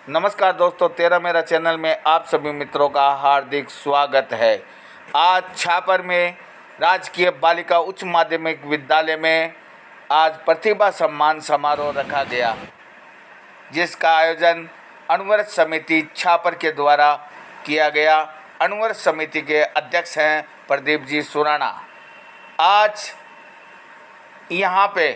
नमस्कार दोस्तों, तेरा मेरा चैनल में आप सभी मित्रों का हार्दिक स्वागत है। आज छापर में राजकीय बालिका उच्च माध्यमिक विद्यालय में आज प्रतिभा सम्मान समारोह रखा गया, जिसका आयोजन अणुव्रत समिति छापर के द्वारा किया गया। अणुव्रत समिति के अध्यक्ष हैं प्रदीप जी सुराणा। आज यहाँ पे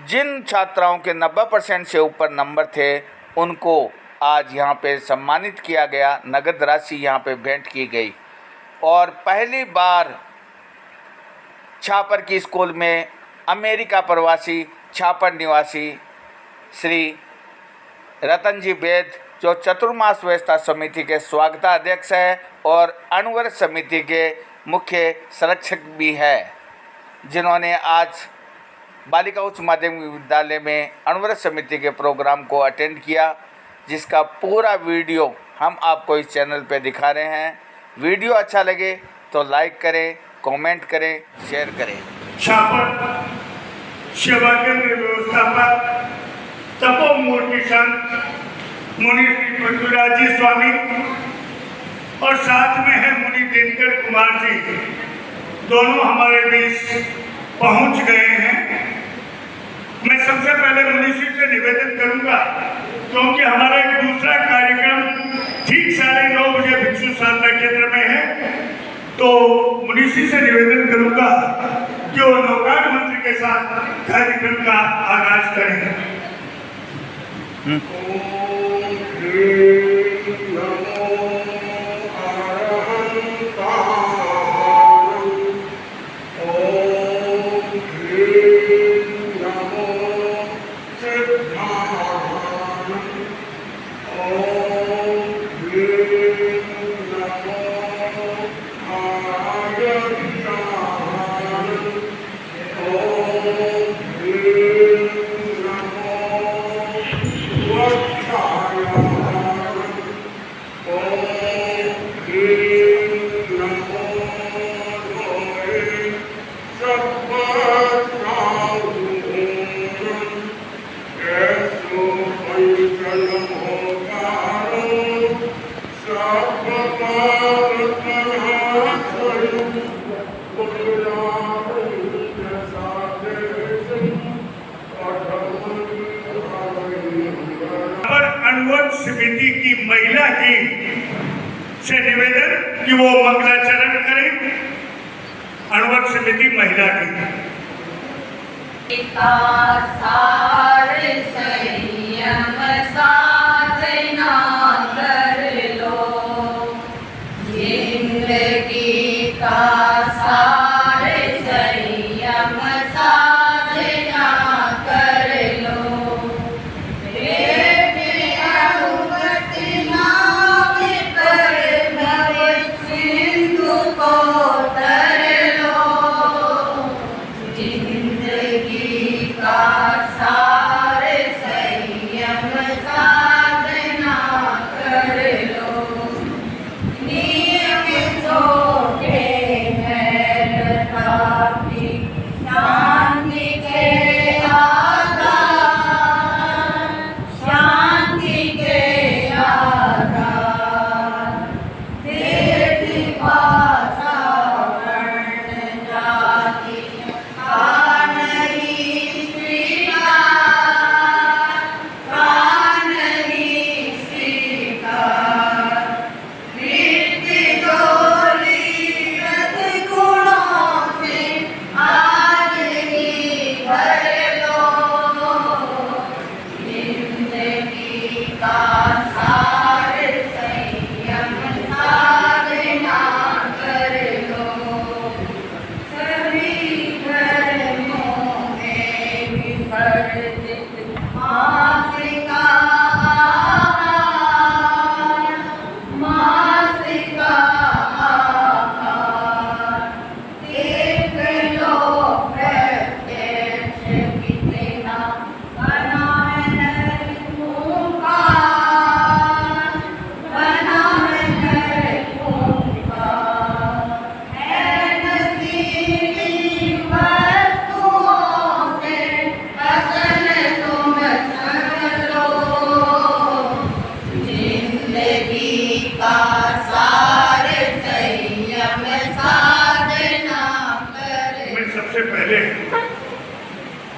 जिन छात्राओं के 90% से ऊपर नंबर थे, उनको आज यहाँ पे सम्मानित किया गया। नगद राशि यहाँ पे भेंट की गई और पहली बार छापर की स्कूल में अमेरिका प्रवासी छापर निवासी श्री रतन जी वेद, जो चतुर्मास व्यवस्था समिति के स्वागताध्यक्ष हैं और अणुव्रत समिति के मुख्य संरक्षक भी है, जिन्होंने आज बालिका उच्च माध्यमिक विद्यालय में अणुव्रत समिति के प्रोग्राम को अटेंड किया, जिसका पूरा वीडियो हम आपको इस चैनल पे दिखा रहे हैं। वीडियो अच्छा लगे तो लाइक करें, कमेंट करें, शेयर करें। छापर सेवा केंद्र व्यवस्थापक तपोमूर्ति संत मुनि श्री पृथ्वीराज जी स्वामी और साथ में है मुनि दिनकर कुमार जी, दोनों हमारे बीच पहुंच गए हैं। मैं सबसे पहले मुनि श्री से निवेदन करूंगा, क्योंकि हमारा एक दूसरा कार्यक्रम ठीक 9:30 बजे भिक्षु साधना केंद्र में है, तो मुनि श्री से निवेदन करूंगा कि वो लोकार्पण मंत्र के साथ कार्यक्रम का आगाज करें। अणुव्रत समिति की महिला टीम से निवेदन कि वो मंगलाचरण करें। अणुव्रत समिति महिला टीम।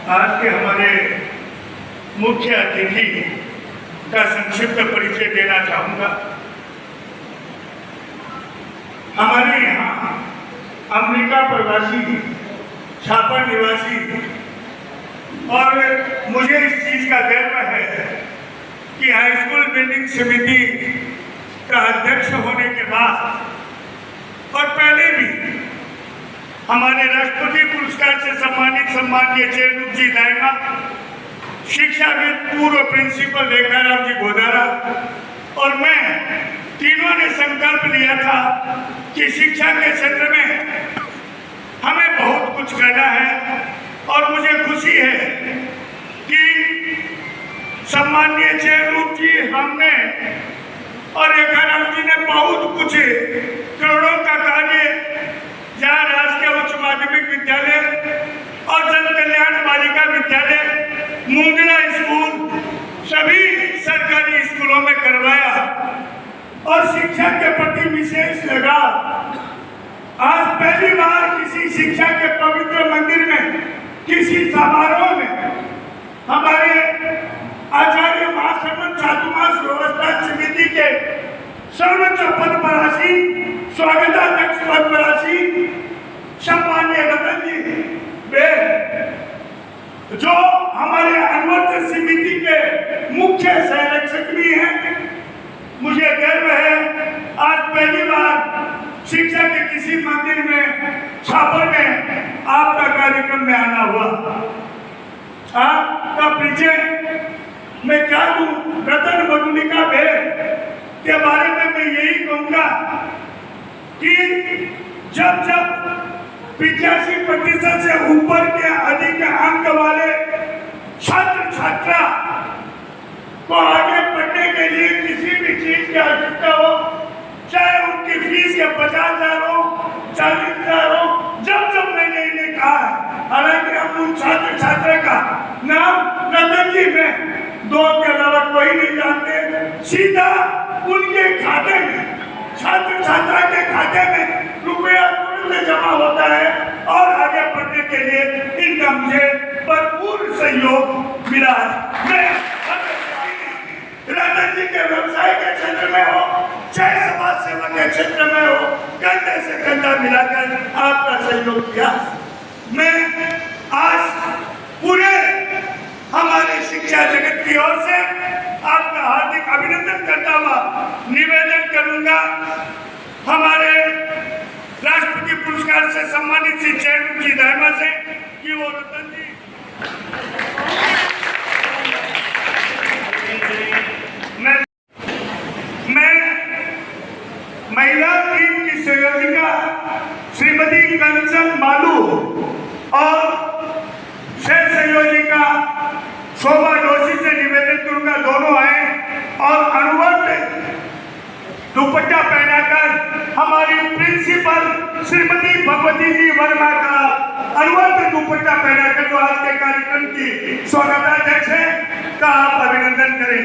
आज के हमारे मुख्य अतिथि का संक्षिप्त परिचय देना चाहूँगा। हमारे यहाँ अमेरिका प्रवासी, छापा निवासी, और मुझे इस चीज़ का गर्व है कि हाई स्कूल बिल्डिंग समिति का अध्यक्ष होने के बाद और पहले भी हमारे राष्ट्रपति पुरस्कार से सम्मानित सम्मानीय चेयरमैन जी दायमा, शिक्षाविद पूर्व प्रिंसिपल रेखाराम जी गोदारा और मैं तीनों ने संकल्प लिया था कि शिक्षा के क्षेत्र में हमें बहुत कुछ करना है। और मुझे खुशी है कि सम्मानीय चेयरमैन जी हमने और रेखाराम जी ने बहुत कुछ करोड़ों का कार्य, जहाँ राजकीय उच्च माध्यमिक विद्यालय और जन कल्याण बालिका विद्यालय, मुंदरा स्कूल, सभी सरकारी स्कूलों में करवाया और शिक्षा के प्रति विशेष लगाव। आज पहली बार किसी शिक्षा के पवित्र मंदिर में, किसी समारोह में हमारे आचार्य महासमन चातुर्मास व्यवस्था समिति के सर्वोच्च पदपरासी, स्वागताध्यक्ष पदपरासी सम्मानीय रतन जी जो हमारे अनुवर्त समिति के मुख्य संरक्षक भी हैं, मुझे गर्व है आज पहली बार शिक्षा के किसी मंदिर में, छापर में आपका कार्यक्रम में आना हुआ। आपका परिचय मैं क्या दूं, रतन मधुलिका भेद के बारे में मैं यही कहूँगा कि जब 85% से ऊपर के अधिक अंक वाले छात्र छात्रा को आगे पढ़ने के लिए किसी भी चीज की आवश्यकता हो, चाहे उनकी फीस के 50,000 हो, 40,000 हो, जब मैंने इन्हें कहा, हालांकि हम उन छात्र छात्रा का नाम रतन जी में दो के अलावा कोई नहीं जानते, सीधा उनके खाते में, छात्र छात्रा के खाते में रुपया तुरंत जमा होता है और आगे बढ़ने के लिए इनका मुझे भरपूर सहयोग मिला है। मैं रतन जी के व्यवसाय के क्षेत्र में हो, चाहे समाज सेवा के क्षेत्र में हो, कंधे से कंधा मिलाकर आपका सहयोग किया। मैं आज पूरे हमारे शिक्षा जगत की ओर से आपका हार्दिक अभिनंदन करता हुआ निवेदन करूंगा हमारे राष्ट्रपति पुरस्कार से सम्मानित श्री चेयरमैन जी दायमा से कि वो रतन जी मैं महिला टीम की संयोजिका श्रीमती कंचन मालू और सह संयोजिका शोभा जोशी से निवेदन करूंगा दोनों आए और अनुवर्त दुपट्टा पहनाकर हमारी प्रिंसिपल श्रीमती भगवती जी वर्मा का अनुवर्त दुपट्टा पहनाकर जो आज के कार्यक्रम की स्वागताध्यक्ष है का आप अभिनंदन करें।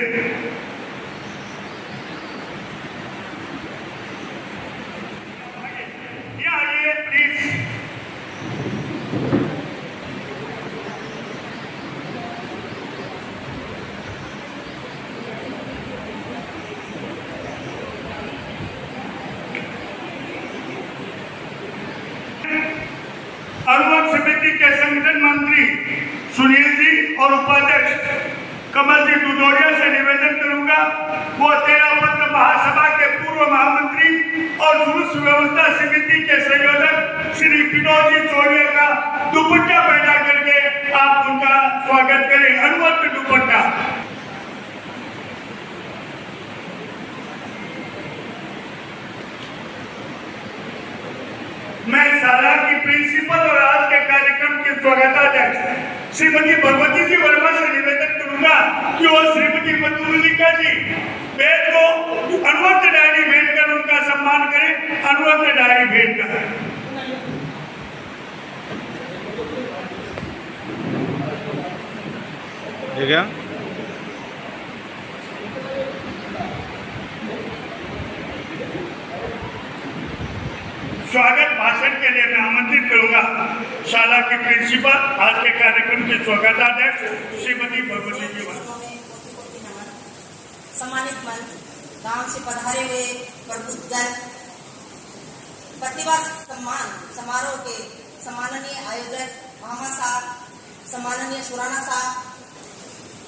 अनुवर्त समिति के संगठन मंत्री सुनील जी और उपाध्यक्ष कमल जी दुदोरिया से निवेदन करूंगा वो 13 पत्र महासभा के पूर्व महामंत्री और जुलूस व्यवस्था समिति के संयोजक श्री विनोद जी चौड़िया का दुपट्टा पहना करके आप उनका स्वागत करें। अनुवर्त दुपट्टा मैं शाला की प्रिंसिपल और आज के कार्यक्रम के स्वागताध्यक्ष श्रीमती भगवती जी वर्मा से निवेदन करूंगा कि वो श्रीमती मधुलिका जी वेद को अनुवर्त डायरी भेंट कर उनका सम्मान करें। अनुवर्त डायरी भेंट कर ठीक है। स्वागत भाषण के लिए मैं आमंत्रित करूंगा शाला के प्रिंसिपल, आज के कार्यक्रम के स्वागताध्यक्ष श्रीमती भगवती जी। सम्मानित मंच, गांव से पधारे हुए प्रबुद्धजन, प्रतिभा सम्मान समारोह के सम्माननीय आयोजक भामा साहब, सम्माननीय सुराना साहब,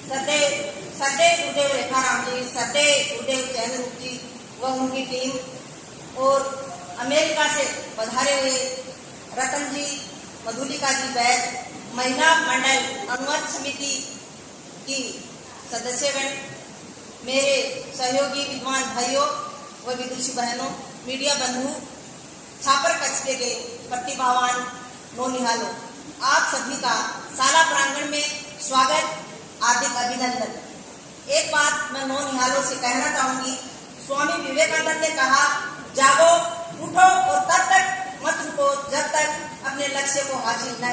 सदैव गुरुदेव रेखाराम जी, सदैव गुरुदेव चैन रूप जी व उनकी टीम, और अमेरिका से पधारे हुए रतन जी, मधुलिका जी बैद, महिला मंडल अनुवाद समिति की सदस्यगण, मेरे सहयोगी विद्वान भाइयों व विदुषी बहनों, मीडिया बंधु, छापर कस्बे के प्रतिभावान नौनिहालों, आप सभी का शाला प्रांगण में स्वागत, हार्दिक अभिनंदन। एक बात मैं नौनिहालों से कहना चाहूंगी, स्वामी विवेकानंद ने कहा, जागो, उठो और तब तक मत रुको जब तक अपने लक्ष्य को हासिल न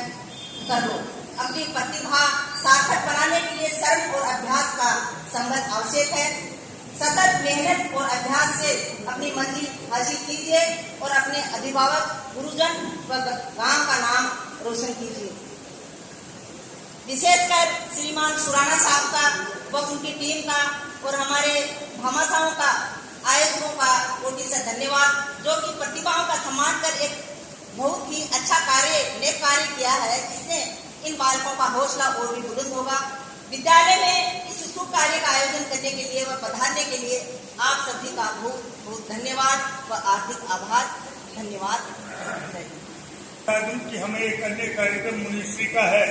कर लो। अपनी प्रतिभा सार्थक बनाने के लिए श्रम और अभ्यास का संगत आवश्यक है। सतत मेहनत और अभ्यास से अपनी मंजिल हासिल कीजिए और अपने अभिभावक, गुरुजन व गांव का नाम रोशन कीजिए। विशेषकर श्रीमान सुराना साहब का व उनकी टीम का और हमारे भामाशाहों का, आयोजकों का कोटि से धन्यवाद, जो कि प्रतिभाओं का सम्मान कर एक बहुत ही अच्छा नेक कार्य किया है, जिससे इन बालकों का हौसला और भी बुलंद होगा। विद्यालय में इस शुभ कार्य का आयोजन करने के लिए व पधारने के लिए आप सभी का बहुत बहुत धन्यवाद व हार्दिक आभार। धन्यवाद। कि हमें एक अन्य कार्यक्रम मुनिश्री का है,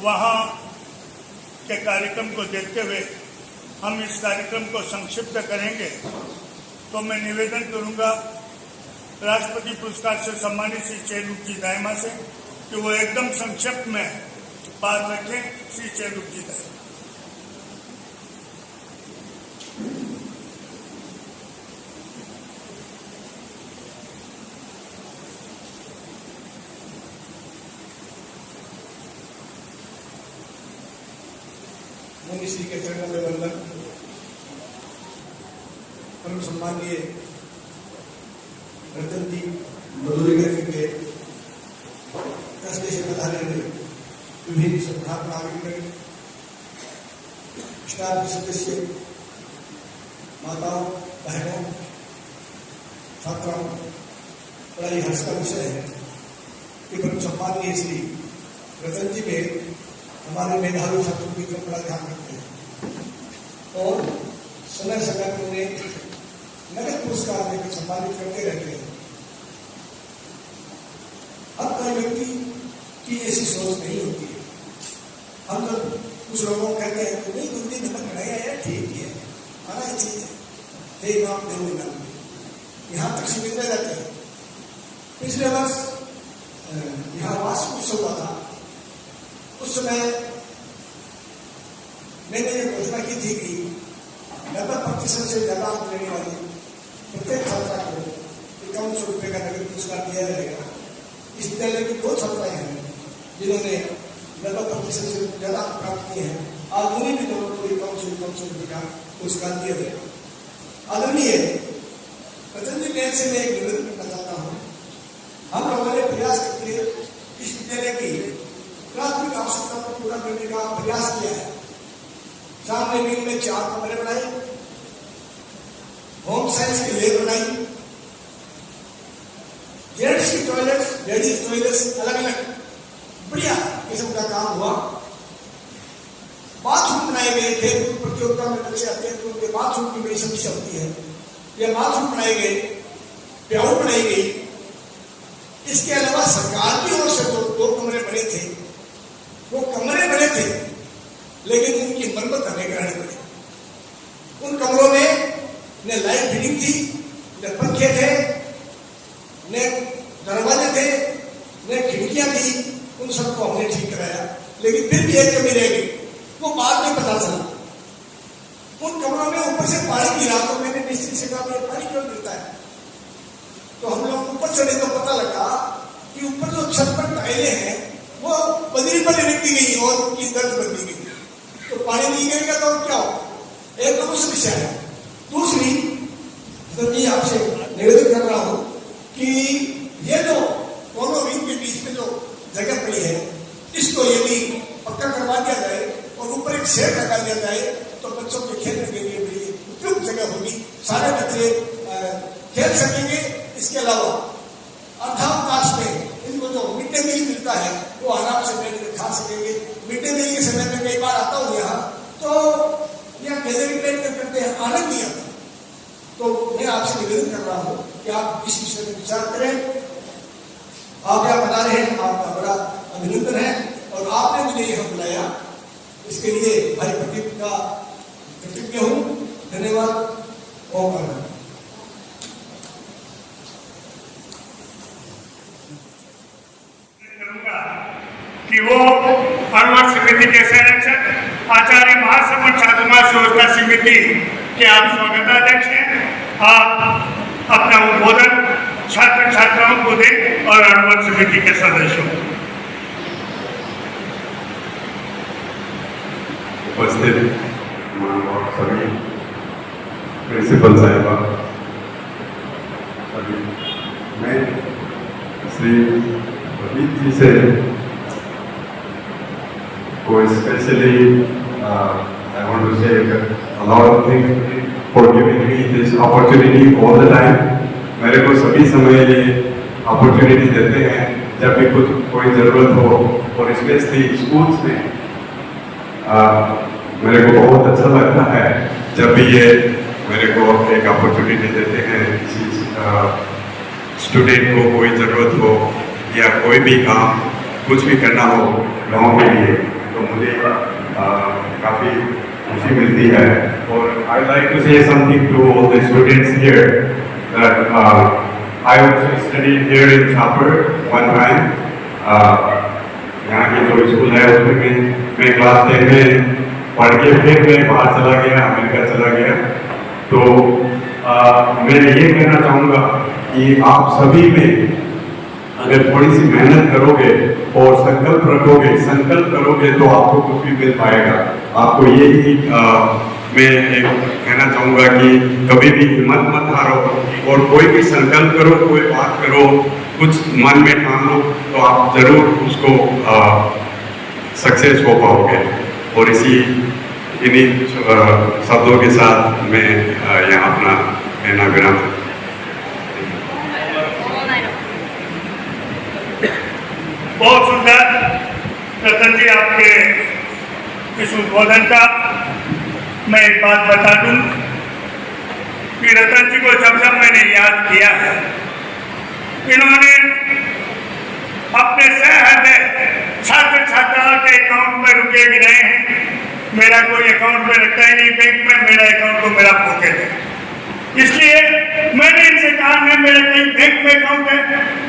वहाँ के कार्यक्रम को देखते हुए हम इस कार्यक्रम को संक्षिप्त करेंगे। तो मैं निवेदन करूंगा राष्ट्रपति पुरस्कार से सम्मानित श्री चैनरूप जी दायमा से कि वो एकदम संक्षिप्त में बात रखें। श्री चैनरूप जी दायमा। मुनिश्री के चरणों में वंदन। परम सम्मानीय रतन जी, मधुलिका जी के कस्बे से पधारे हुए विभिन्न संस्थान नागरिक, स्टाफ के सदस्य, माताओं, बहनों, छात्राओं, बड़ा ही हर्ष का विषय है कि परम सम्मानीय श्री रतन जी में हमारे मेधावी छात्रों की तरफ बड़ा ध्यान रखते हैं और समय समय पर उन्हें नगद पुरस्कार देकर सम्मानित करते रहते हैं। अब कोई व्यक्ति की ऐसी सोच नहीं होती है। हम जब कुछ लोगों को कहते हैं तो नहीं बुद्धि नमक नहीं है, ठीक है, आना ही चीज है, दे नाम दे नाम, यहाँ तक सीमित रह जाते हैं। पिछले वर्ष यहाँ वार्षिक उत्सव हुआ था, उस समय मैंने ये घोषणा की थी कि 90% से ज्यादा अंक लेने वाली प्रत्येक छात्रा को 5100 रुपये का नगद पुरस्कार दिया जाएगा। इस विद्यालय की 2 छात्राएं हैं जिन्होंने 90% से ज्यादा अंक प्राप्त किए हैं। आज उन्हीं भी दोनों को 5100 रुपये का पुरस्कार दिया जाएगा। आदरणीय रतन जी से मैं एक निवेदन करना चाहता हूँ। हम लोगों ने प्रयास करके इस विद्यालय की प्राथमिक आवश्यकता को पूरा करने का प्रयास किया है। सामने विंग में 4 कमरे बनाए, होम साइंस की लैब बनाई, जेंट्स की टॉयलेट्स, लेडीज टॉयलेट्स अलग अलग बढ़िया किस्म का काम हुआ। बाथरूम बनाए गए, खेल कूद प्रतियोगिता में बच्चे आते हैं तो उनके बाथरूम की बड़ी समस्या होती है, यह बाथरूम बनाए गए, प्याउट बनाई गई। इसके अलावा सरकार की ओर से 2 कमरे बने थे, वो कमरे बने थे लेकिन उनकी मरम्मत हमें करानी पड़ी। उन कमरों में न लाइट फिटिंग थी, न पंखे थे, न दरवाजे थे, न खिड़कियां थी। उन सबको हमने ठीक कराया, लेकिन फिर भी एक कमी रह गई, वो बाद में पता चला। उन कमरों में ऊपर से पानी गिरा तो मैंने मिस्त्री से कहा पानी क्यों गिरता है, तो हम लोग ऊपर चढ़े तो पता लगा कि ऊपर जो छत पर टाइलें हैं वो बदली पर रखी गई और उनकी दर्द बदली गई, तो पानी नहीं गिरेगा तो क्या हो। एक तो समस्या है। दूसरी, तो आपसे निवेदन कर रहा हूं कि ये जो दिया जाए तो बच्चों के खेलने के लिए भी उपयुक्त जगह होगी, सारे बच्चे खेल सकेंगे। इसके अलावा अर्थावकाश में इनको जो मिड डे मील मिलता है वो आराम से बैठ कर खा सकेंगे। मिड डे मील के समय में कई बार आता हूँ यहाँ, तो यहाँ गैदरिंग बैठ कर करते हैं, आनंद नहीं आता। तो मैं आपसे निवेदन कर रहा हूँ कि आप इस विषय में विचार करें। आप यहाँ बता रहे हैं, आपका बड़ा अभिनंदन है, और आपने मुझे यहाँ बुलाया, इसके लिए भाई प्रदीप का कृतज्ञ हूँ। धन्यवाद। ओम आनंद। कि वो अरवल समिति के संरक्षक आचार्य महासमुंद छात्रावास योजना समिति के आप स्वागताध्यक्ष हैं। आप अपना उद्बोधन छात्र छात्राओं को दें और अरवल समिति के सदस्यों को। उपस्थित सभी प्रिंसिपल साहिबा, सभी, मैं श्री प्रदीप जी से को specially I want to say a lot of things for giving me this opportunity all the time. मेरे को सभी समय ये अपॉर्चुनिटी देते हैं जब भी कुछ कोई ज़रूरत हो, और स्पेशली स्कूल्स में मेरे को बहुत अच्छा लगता है जब भी ये मेरे को एक अपॉर्चुनिटी देते हैं किसी स्टूडेंट को कोई ज़रूरत हो या कोई भी काम कुछ भी करना हो गाँव के लिए, तो मुझे काफ़ी खुशी मिलती है। और I like to say something to all the students here that I also studied here in Chhapar one time. यहाँ की जो स्कूल है उसमें मैं क्लास 10 में पढ़ के फिर मैं बाहर चला गया, अमेरिका चला गया। तो मैं ये कहना चाहूँगा कि आप सभी में अगर थोड़ी सी मेहनत करोगे और संकल्प करोगे तो आपको कुछ भी मिल पाएगा। आपको यही मैं एक कहना चाहूँगा कि कभी भी हिम्मत मत हारो, और कोई भी संकल्प करो, कोई बात करो, कुछ मन में ठान लो, तो आप जरूर उसको सक्सेस हो पाओगे। और इन्हीं शब्दों के साथ मैं यहाँ अपना कहना विराम। बहुत सुंदर रतन जी आपके इस उद्बोधन का। मैं एक बात बता दूं कि रतन जी को जब मैंने याद किया है, इन्होंने अपने सहज छात्र छात्राओं के अकाउंट में रुपये गिराए हैं। मेरा कोई अकाउंट में रखता ही नहीं बैंक में, मेरा अकाउंट तो मेरा पॉकेट है। इसलिए मैंने इनसे कहा नहीं मेरे कहीं बैंक में अकाउंट है,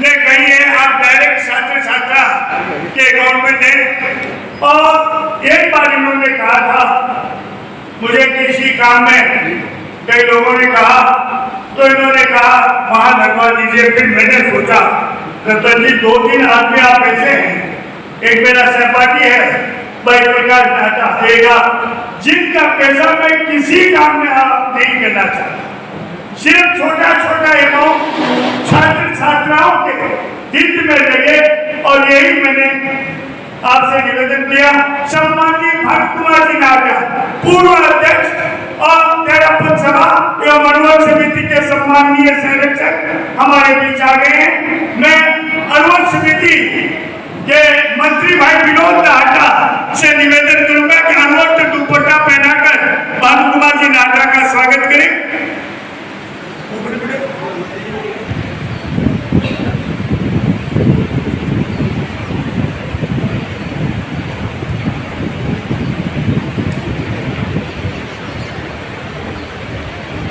नहीं कहीं है, आप डायरेक्ट छात्र छात्रा के अकाउंट में दें। और एक बार इन्होंने कहा था मुझे किसी काम में कई लोगों ने कहा, तो इन्होंने कहा वहां लगवा दीजिए। फिर मैंने सोचा रतन जी 2-3 आदमी आप ऐसे हैं, एक मेरा सहपाठी है भाई प्रकाश नाटा देगा, जिनका पैसा मैं किसी काम में आप नहीं करना चाहता। सिर्फ छोटा छोटा अमाउंट छात्र छात्राओं के हित में लगे, और यही मैंने आपसे निवेदन किया। सम्माननीय भक्त कुमार जी नाटा पूर्व अध्यक्ष और तेरापन सभा एवं अरवल समिति के सम्माननीय संरक्षक हमारे बीच आ गए हैं। मैं अरवल समिति के मंत्री भाई विनोद नाटा से निवेदन करूंगा कि अनवरत दुपट्टा पहनाकर भानु कुमार जी नाटा का स्वागत करें।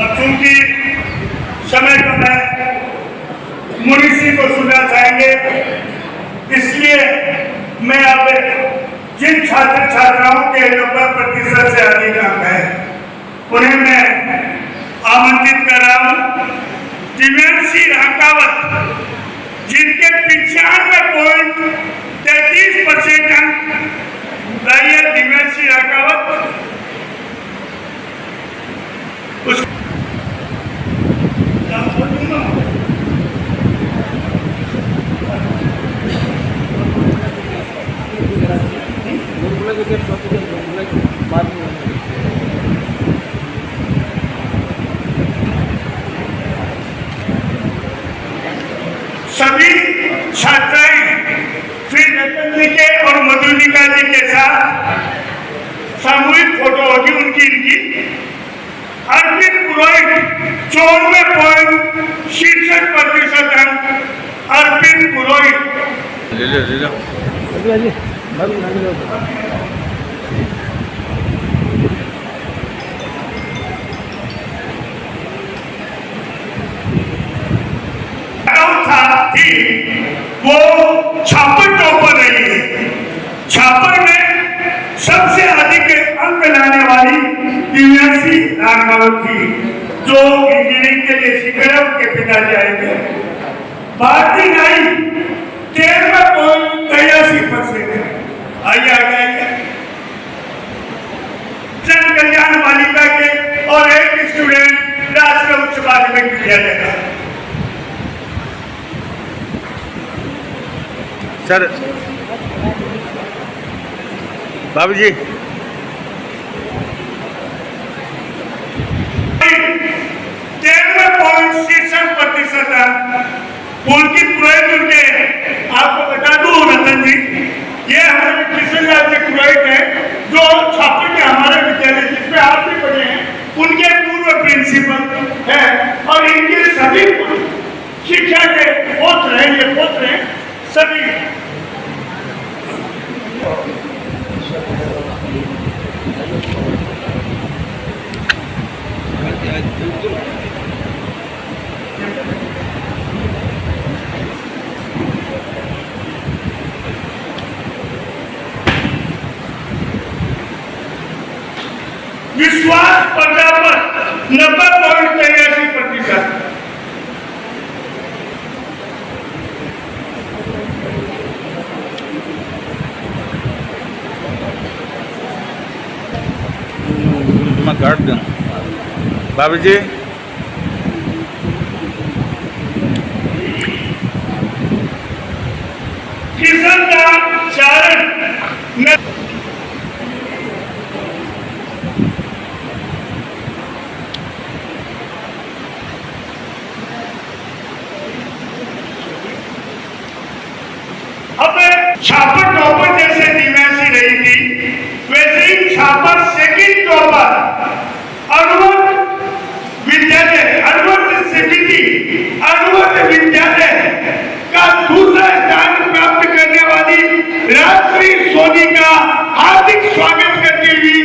अब चूंकि समय कम है, मुनीसी को सुनना चाहेंगे, इसलिए मैं अब जिन छात्र छात्राओं के 90% से अधिक अंक है उन्हें मैं आमंत्रित कर रहा हूं। दिव्यांशी राकावत जिनके 95.33% अंक लाइए, दिव्यांशी राकावत उस बाद में अर्पित पुरोहित 94.66% अंक। अर्पित पुरोहित थी वो छापर टॉपर रही है। छापर में सबसे अधिक अंक लाने वाली दिव्यांशी राघव थी, जो इंजीनियरिंग के लिए शिक्षक के पिताजी आए थे। भारती नाई 13.83% है। आइए जन कल्याण बालिका के और एक स्टूडेंट राष्ट्रीय उच्च माध्यमिक विद्यालय का। सर बाबू जी 13.66% पुलकित पुरोहित उनके, आपको बता दूं रतन जी, ये हमारे किशन राज्य पुरोहित है जो छात्र के हमारे विद्यालय जिसमें आप भी पढ़े हैं, उनके पूर्व प्रिंसिपल है और इनके सभी शिक्षा के पुत्र हैं सभी। विश्वास प्रजापत 90.83%। मैं काट दूँ बाबू जी। किशन दास चारण अब छापर टॉपर जैसे दिव्यांशी रही थी, वैसे ही छापर सेकंड टॉपर अनुवत विद्यालय का दूसरा स्थान प्राप्त करने वाली राजश्री सोनी का हार्दिक स्वागत करती हुई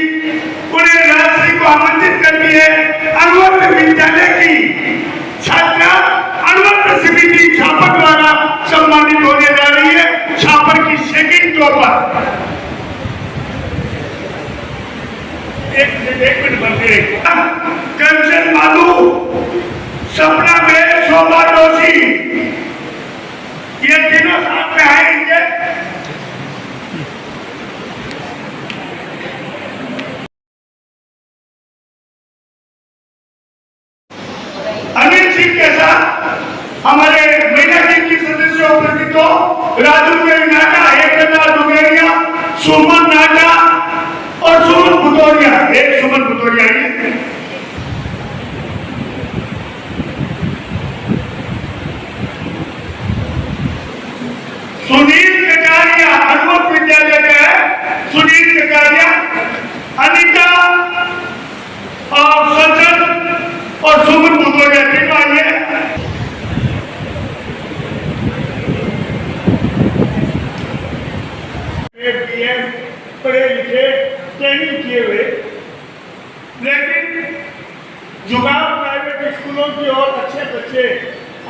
उन्हें राजश्री को आमंत्रित करती है। अनुवत विद्यालय की छात्रा अनुवत समिति छापर द्वारा सम्मानित होने जा रही है। छापर की सेकंड टॉपर एक मिनट बनते कंचन मालू, सपना में शोभा जोशी, ये तीनों साथ में आएंगे। अनिल सिंह के साथ हमारे महिला टीम की सदस्यों प्रतिनिधि राजू नाटा, एकता डुमेरिया, सुमन नाटा और सुमन भुतौरिया। एक सुमन भुतौरिया सुनील कटारिया अनुवत विद्यालय का है। सुनील कटारिया, अनिता और सज्जन और सुमन भुतौरिया ठीक आइए। पढ़े लिखे ट्रेनिंग किए हुए, लेकिन जुगाड़ प्राइवेट स्कूलों की और अच्छे बच्चे,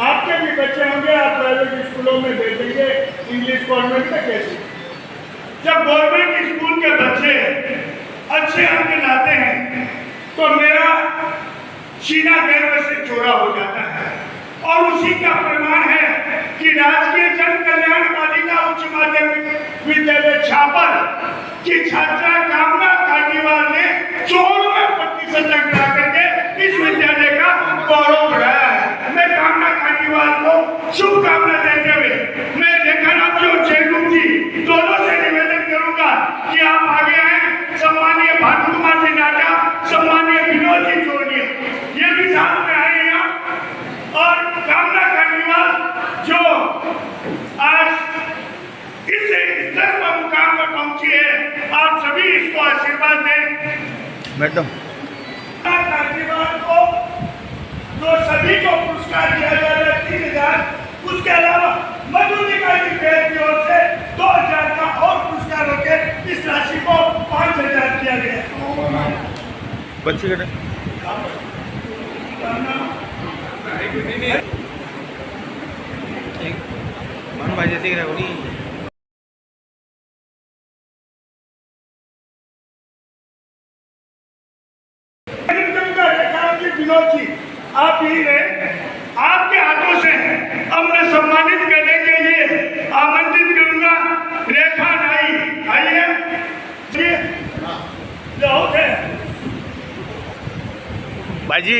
आपके भी बच्चे होंगे, आप प्राइवेट स्कूलों में भेजेंगे, इंग्लिश कॉन्वेंट में कैसे? जब गवर्नमेंट स्कूल के बच्चे अच्छे अंक लाते हैं तो मेरा सीना गर्व से चौड़ा हो जाता है। और उसी का प्रमाण है कि राजकीय जन कल्याण बालिका उच्च माध्यमिक विद्यालय छापर की छात्रा कामना काटीवाल ने 94% अंक ला करके इस विद्यालय का गौरव बढ़ाया है। मैं कामना काटीवाल को शुभकामना देते हुए मैं लेखानाथ जी और जयरूप जी दोनों से निवेदन करूंगा कि आप आगे आए। सम्मानीय भानु कुमार जी नाटा, सम्मानीय विनोद जी चोरनिया, ये भी साथ में आए यहाँ। और कामना काटीवाल जो आज इस स्तर पर मुकाम पर पहुंची है, आप सभी इसको आशीर्वाद दें। मैडम काटीवाल जो सभी को पुरस्कार दिया जा रहा है 3,000, उसके अलावा मधुलिका जी बैच की ओर से 2,000 का और पुरस्कार होकर इस राशि को 5,000 किया गया। बच्चे का मन भाई देख रहे हो नहीं विनोद जी, आप यही रहे, आपके हाथों से अब मैं सम्मानित करने के लिए आमंत्रित करूंगा रेखा नाई, आइए बहुत है भाई जी।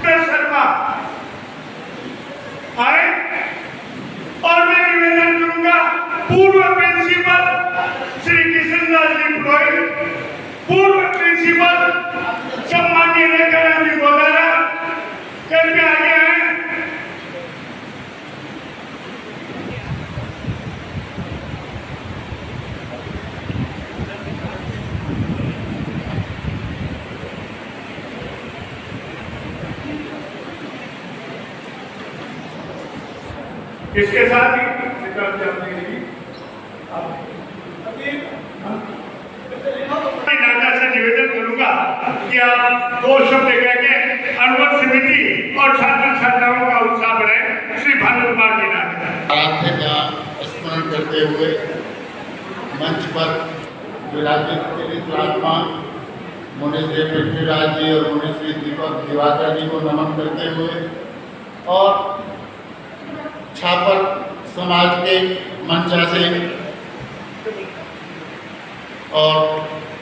शर्मा आए और मैं निवेदन करूंगा पूर्व प्रिंसिपल श्री किशनलाल जी पुरोहित, पूर्व प्रिंसिपल सम्माननीय रेखा जी गोदारा करके आगे आए। इसके साथ ही नाता से निवेदन करूंगा कि आप 2 शब्द कह के अनुबंध समिति और छात्र छात्राओं का उत्साह बढ़ाए। श्री भानु कुमार जी आराध्य का स्मरण करते हुए मंच पर विराजित आत्मा मुनि श्री पृथ्वीराज जी और मुनि श्री दीपक दिवाकर जी को नमन करते हुए और छापर समाज के मंचा से और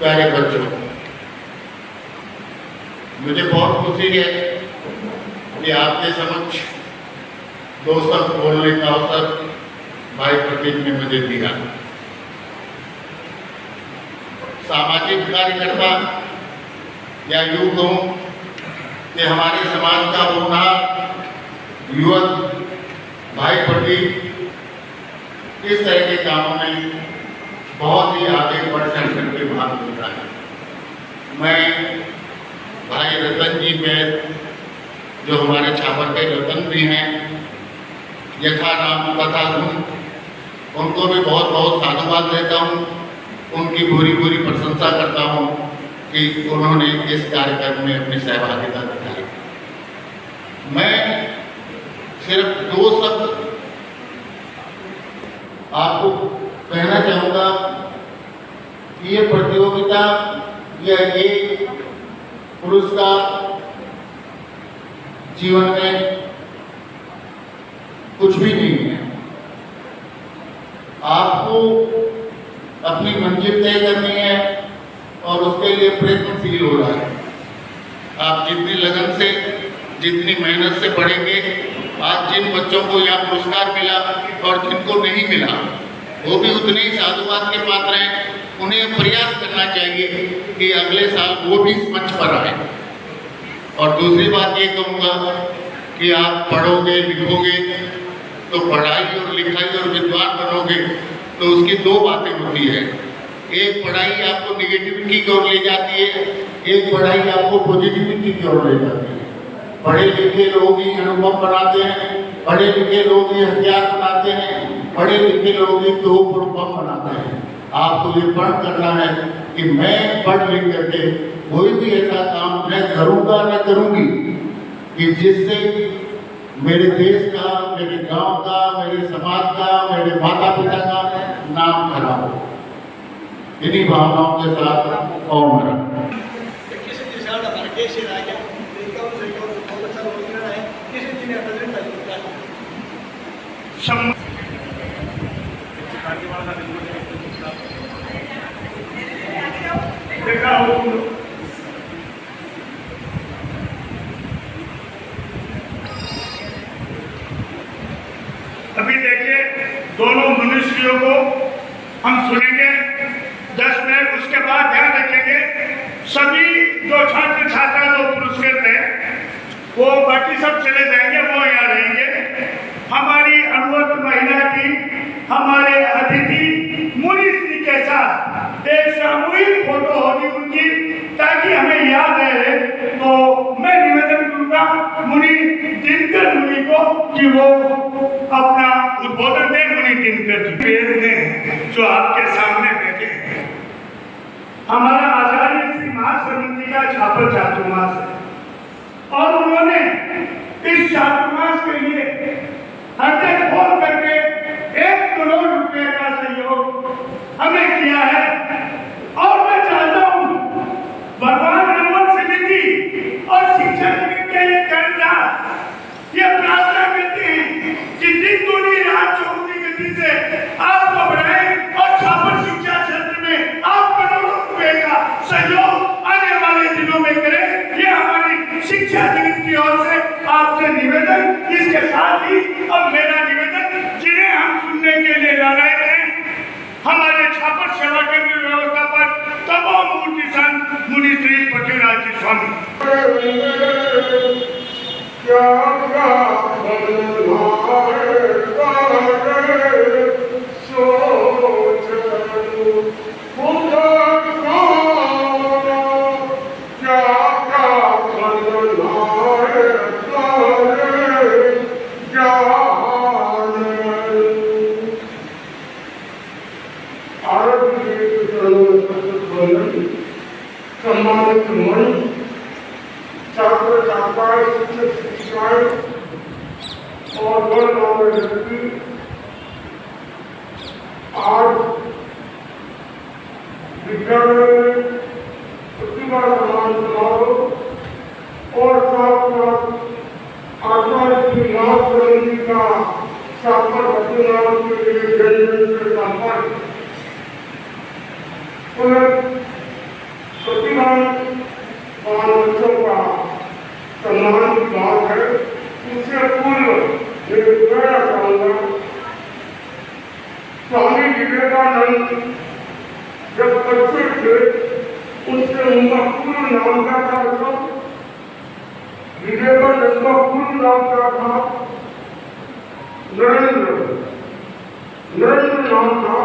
प्यारे बच्चों, मुझे बहुत खुशी है कि आपके समक्ष 2 शब्द बोलने का अवसर भाई प्रतीक ने मुझे दिया। सामाजिक कार्यकर्ता या यूं कहूं कि हमारे समाज का होनहार युवक भाई प्रतीक इस तरह के कामों में बहुत ही आगे बढ़ चढ़ करके भाग लेता है। मैं भाई रतन जी बैद, जो हमारे छापर के रतन भी हैं, यथा नाम तथा गुण, उनको भी बहुत बहुत साधुवाद देता हूँ, उनकी पूरी पूरी प्रशंसा करता हूँ कि उन्होंने इस कार्यक्रम में अपनी सहभागिता दिखाई। मैं सिर्फ 2 शब्द आपको कहना चाहूँगा कि ये प्रतियोगिता या एक पुरस्कार जीवन में कुछ भी नहीं है। आपको अपनी मंजिल तय करनी है और उसके लिए प्रयत्नशील हो रहा है। आप जितनी लगन से, जितनी मेहनत से पढ़ेंगे, आज जिन बच्चों को यहाँ पुरस्कार मिला और जिनको नहीं मिला, वो भी उतने ही साधुवाद के पात्र हैं। उन्हें प्रयास करना चाहिए कि अगले साल वो भी इस मंच पर आए। और दूसरी बात ये कहूँगा कि आप पढ़ोगे लिखोगे तो पढ़ाई और लिखाई और विद्वान बनोगे तो उसकी 2 बातें होती है। एक पढ़ाई आपको निगेटिविटी की ओर ले जाती है, एक पढ़ाई आपको पॉजिटिविटी की ओर ले जाती है। पढ़े लिखे लोग ही अनुभव बनाते हैं, पढ़े लिखे लोग ही हथियार बनाते हैं, पढ़े लिखे लोग ही तो बम बनाते हैं। आपको ये पढ़ करना है कि मैं पढ़ लिख करके कोई भी ऐसा काम न करूँगा न करूँगी कि जिससे मेरे देश का, मेरे गांव का, मेरे समाज का, मेरे माता पिता का नाम खराब हो। इन्हीं भावनाओं के साथ और मेरा देखा हो अभी देखिए, दोनों मनुष्यों को हम सुनेंगे 10 मिनट, उसके बाद ध्यान रखेंगे सभी जो छात्र छात्रा जो पुरस्कृत हैं वो बाकी सब चले जाएंगे, वो यहाँ रहेंगे। हमारी अनुभव महिला हमारे अतिथि मुनीश्री के साथ एक सामूहिक फोटो होगी उनकी, ताकि हमें याद रहे। तो मैं निवेदन करूंगा मुनि दिनकर मुनि को कि वो अपना उद्बोधन दें। मुनि दिनकर जी जो आपके सामने बैठे हैं, हमारा आचार्य श्री महासरस्वती जी का छापर चातुर्मास है और उन्होंने इस चातुर्मास के लिए हृदय खोल करके 1 करोड़ रुपए का सहयोग हमें किया है। और मैं चाहता हूं भगवान रमन समिति और शिक्षा जगत के ये कर्मचारी ये प्रार्थना करते हैं कि दिन दूनी रात चौगुनी गति से आपको बढ़ाएं और छापर शिक्षा क्षेत्र में आप करोड़ों रुपए का सहयोग आने वाले दिनों में करें। ये हमारी शिक्षा जगत की ओर से आपसे निवेदन। इसके साथ ही अब मेरा निवेदन जिन्हें हम सुनने के लिए ला रहे हैं, हमारे छापर सेवा केंद्र व्यवस्था पर तमाम मूर्ति संत मुनि श्री पृथ्वीराज जी स्वामी। सम्मानित मणि छात्र छात्राएं शिक्षक शिक्षिकाएं और गणमान्य व्यक्ति, आज विद्यालय में प्रतिभा सम्मान समारोह और साथ साथ आचार्य श्री महासरस्वती जी का छापर बच्चों के लिए जन्म से संपन्न प्रतिभावान बच्चों का सम्मान की बात है। उससे पूर्व मैं कहना चाहूँगा, स्वामी विवेकानंद जब बच्चे थे उससे उनका पूर्ण नाम क्या था? विवेकानंद का पूर्ण नाम क्या था? नरेंद्र नाम था।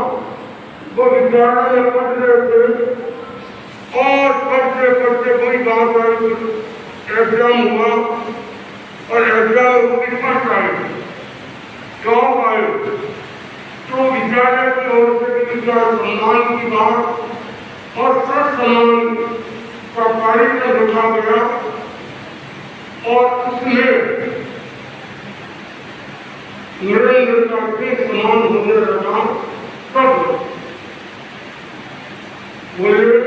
वो विद्यालय में पढ़ रहे थे और पढ़ते पढ़ते कोई बात आई, एग्जाम हुआ और एग्जाम को भी फर्स्ट आए, जॉब आए, तो विद्यालय की ओर से विद्यालय सम्मान की बात और सब सम्मान का कार्यक्रम रखा गया और उसमें नरेंद्र का भी सम्मान होने लगा। तब बोले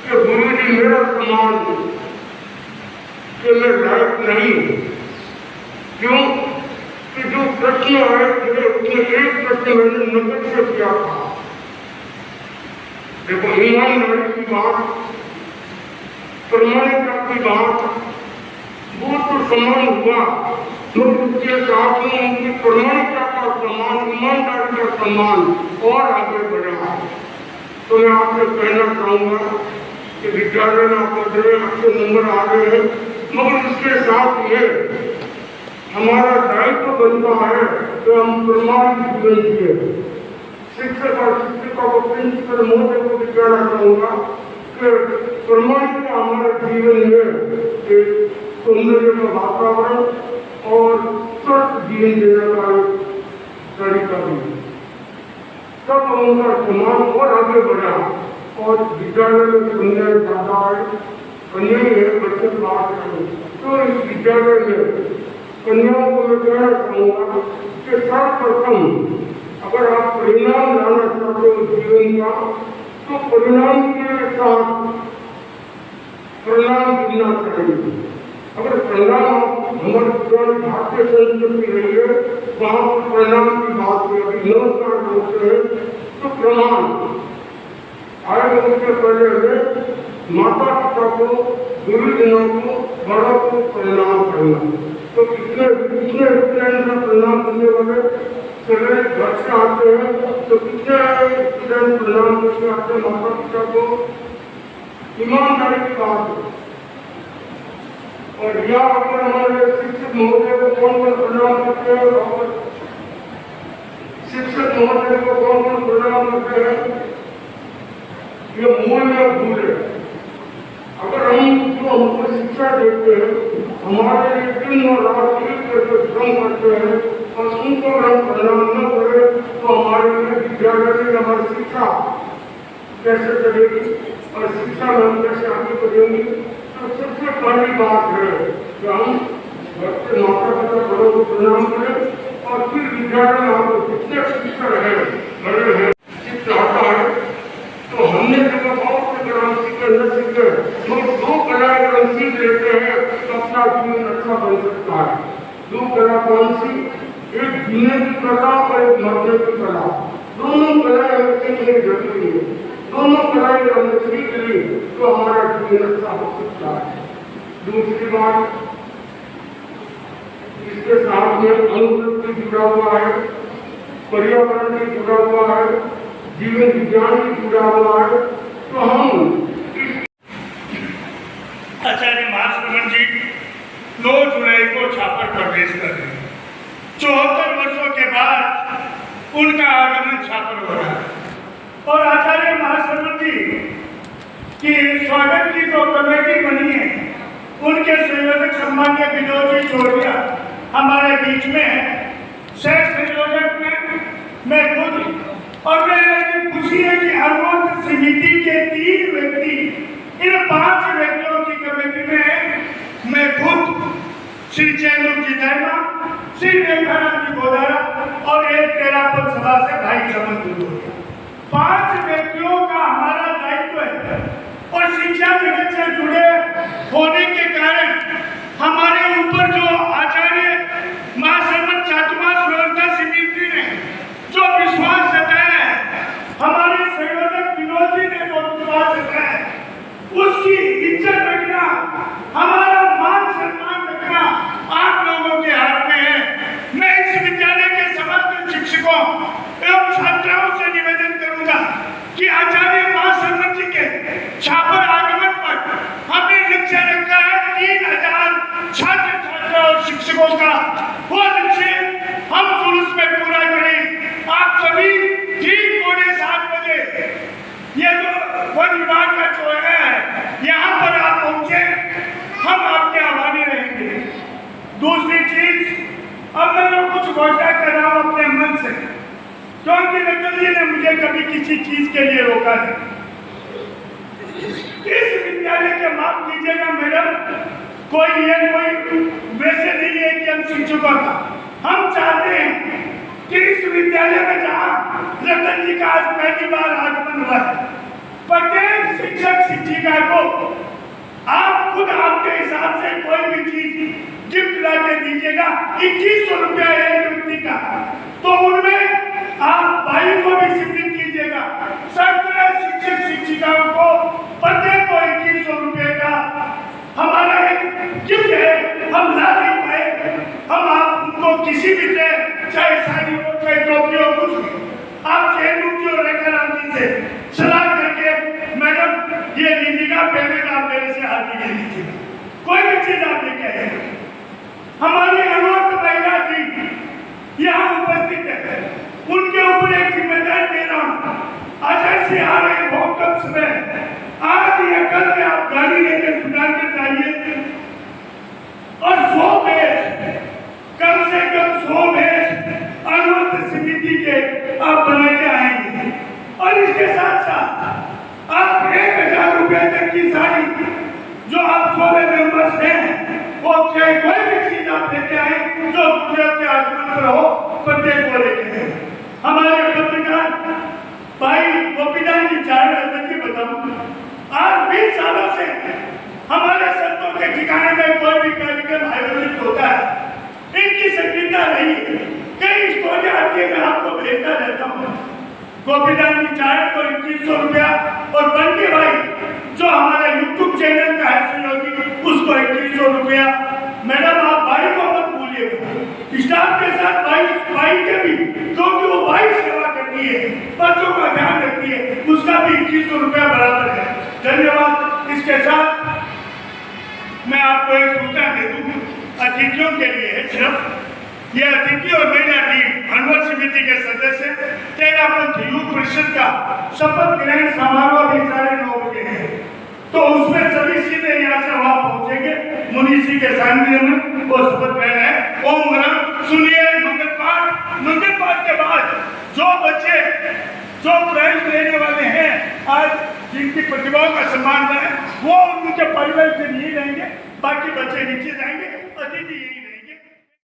कि गुरु जी मेरा सम्मान के मैं लायक नहीं हूँ। क्यों कि जो प्रश्न आए थे उसमें एक प्रश्न मैंने नकद से किया था। देखो ईमानदारी की बात, प्रमाणिकता की बात, वो तो सम्मान हुआ, तो उसके साथ में उनकी प्रमाणिकता का सम्मान, ईमानदारी का सम्मान और आगे बढ़ा। तो मैं आपसे कहना चाहूँगा कि विद्यालय में आप पढ़ रहे अच्छे नंबर आ रहे हैं, मगर इसके साथ ये हमारा दायित्व बनता है कि हम प्रमाणित जीवन जिए। शिक्षक और शिक्षिका को प्रिंसिपल मोटे को भी कहना चाहूँगा कि प्रमाणिकता हमारे जीवन में एक सौंदर्य का वातावरण और स्वस्थ जीवन जीने का तरीका भी है। तब उनका सम्मान और आगे बढ़ा और विद्यालय में कन्याएं ज्यादा है, कन्याएं है बच्चे बात करें। तो इस विद्यालय में कन्याओं को मैं कहना चाहूँगा कि सर्वप्रथम अगर आप परिणाम लाना चाहते हो जीवन का, तो परिणाम के साथ परिणाम जुड़ना चाहिए। अगर परिणाम हमारे पुरानी भारतीय संस्कृति रही है, वहाँ पर परिणाम की बात हुई, अभी नमस्कार बोलते हैं तो प्रमाण आए। उसके पहले हमें माता पिता को, गुरुजनों को, बड़ों को प्रणाम करना। तो कितने स्टूडेंट प्रणाम करने वाले सभी घर से आते हैं, तो कितने स्टूडेंट प्रणाम करके आते हैं माता पिता को? ईमानदारी की बात है। और या अगर हमारे शिक्षक महोदय को कौन प्रणाम करते हैं? शिक्षक महाशय को कौन कौन प्रणाम करते हैं, ये मूल या भूल है। अगर हम जो हमको शिक्षा देते हैं, हमारे लिए दिन और रात एक करके श्रम करते हैं और उनको हम प्रणाम न करें तो हमारे लिए विद्यालय में हमारी शिक्षा कैसे चलेगी और शिक्षा में हम कैसे आगे बढ़ेंगे। तो सबसे पहली बात है कि हम बच्चे माता पिता बड़ों को प्रणाम करें और फिर विद्यालय में हम जितने शिक्षक है बड़े हैं चाहता है तो हमने जब बहुत से ग्राम सीखे न सीखे मगर दो कलाएं अगर सीख लेते हैं तो अपना जीवन अच्छा बन सकता है। दो कला कौन सी, एक जीने की कला और एक मरने की कला। दोनों कलाएं हमें सीखनी जरूरी है। दोनों कलाएं हमने सीख ली तो हमारा जीवन अच्छा हो सकता है। दूसरी बात, इसके साथ में अनुवृत्ति जुड़ा हुआ है, पर्यावरण भी जुड़ा हुआ है, जीवन विज्ञान भी जुड़ा हुआ है। तो हम आचार्य महाश्रवण जी 9 जुलाई को छापर प्रवेश कर रहे हैं। 74 वर्षों के बाद उनका आगमन छापर हो रहा है और आचार्य महाश्रवण जी की स्वागत की जो कमेटी बनी है उनके संयोजक सम्मान्य विनोद जी चौरिया हमारे बीच में है। सह संयोजक में मैं खुद और मैं खुशी है कि अनुमोदन समिति के 3 व्यक्ति इन 5 व्यक्तियों की कमेटी में मैं खुद श्री चैनू जी धर्मा, श्री रेखानाथ जी गोदारा और एक तेरापन सभा से भाई चमन गुरु। 5 व्यक्तियों का हमारा दायित्व है और शिक्षा जगत से जुड़े होने के कारण हमारे ऊपर जो आचार्य महाश्रवण चातुर्मास व्यवस्था समिति ने जो विश्वास जताया है, हमारे संयोजक विनोद जी ने जो विश्वास जताया है, उसकी इज्जत रखना, हमारा मान सम्मान रखना आप लोगों के हाथ में है। मैं इस विद्यालय के समस्त शिक्षकों एवं छात्राओं से निवेदन करूंगा कि आचार्य महाश्रवण जी के छापर आगमन पर हमने लक्ष्य रखा है 3000 छात्र छात्रा और शिक्षकों का। वो लक्ष्य हम जुलूस में पूरा करें। आप सभी ठीक 7:15 बजे ये जो वन विभाग का जो है यहाँ पर आप पहुंचे, हम आपके आभारी रहेंगे। दूसरी चीज, अब मैं कुछ घोषणा कर रहा हूँ अपने मन से, क्योंकि रतन जी ने मुझे कभी किसी चीज के लिए रोका नहीं। इस विद्यालय के माफ कीजिएगा मैडम, कोई वैसे नहीं है कि हम शिक्षकों का, हम चाहते हैं कि इस विद्यालय में जहाँ रतन जी का आज पहली बार आगमन हुआ है, प्रत्येक शिक्षक शिक्षिका को आप खुद आपके हिसाब से कोई भी चीज गिफ्ट ला के दीजिएगा। 2100 रुपया एक व्यक्ति का, तो उनमें आप भाई को भी सम्मिलित कीजिएगा। 17 शिक्षक शिक्षिकाओं को प्रत्येक को 2100 रुपये का हमारा एक गिफ्ट है। हम ला नहीं पाए, हम आप उनको किसी भी तरह, चाहे साड़ी हो चाहे टोपी हो, कुछ भी आप चैनू जी और रेखाराम जी से सलाह करके मैडम ये लीजिएगा, पेमेंट आप मेरे से हाथ ले लीजिएगा, कोई भी चीज आप लेके आइए। हमारी अनुरोध महिला जी यहाँ उपस्थित है, उनके ऊपर एक जिम्मेदारी दे रहा हूँ। आचार्य से आ रहे बहुत कम समय, आज या कल में आप गाड़ी लेकर सुधार के चाहिए और 100 बैच, कम से कम 100 बैच अनुमोदन समिति के आप बना के आएंगे। और इसके साथ साथ आप 1000 रुपये तक की साड़ी जो आप 16 मेंबर्स हैं, वो चाहे कोई भी चीज आप लेके आए जो गुजरात के आगमन पर हो, प्रत्येक को लेके आए। हमारे पत्रकार भाई गोपीनाथ जी चार की बताऊं, आज 20 सालों से हमारे संतों के ठिकाने में कोई भी कार्यक्रम आयोजित होता है, इनकी सक्रियता रही है। कई स्टोरी आती है, मैं आपको भेजता रहता हूँ। गोपीनाथ जी चार को 2100 रुपया और बंटी भाई जो हमारा YouTube चैनल का है सहयोगी, उसको 2100 रुपया। मैडम आप भाई को मत भूलिएगा, स्टाफ के साथ भाई के भी, क्योंकि वो भाई सेवा करती है, बच्चों का ध्यान रखती है, उसका भी 2100 रुपया बराबर है। धन्यवाद। इसके साथ मैं आपको एक सूचना दे दूं, अतिथियों के लिए है सिर्फ, ये अतिथि और महिला टीम मनोरथ समिति के सदस्य, तेरापंथ युग परिषद का शपथ ग्रहण समारोह भी 9:30 बजे है। तो उसमें सभी सीधे यहाँ से वहां पहुंचेंगे। मुनीसी के सानिध्य में वो शपथ ग्रहण है। ओम ग्रहण सुनिए, मंगल पाठ के बाद जो बच्चे जो प्राइज लेने वाले हैं, आज जिनकी प्रतिभाओं का सम्मान है, वो उनके परिवार से नहीं रहेंगे, बाकी बच्चे नीचे जाएंगे, अतिथि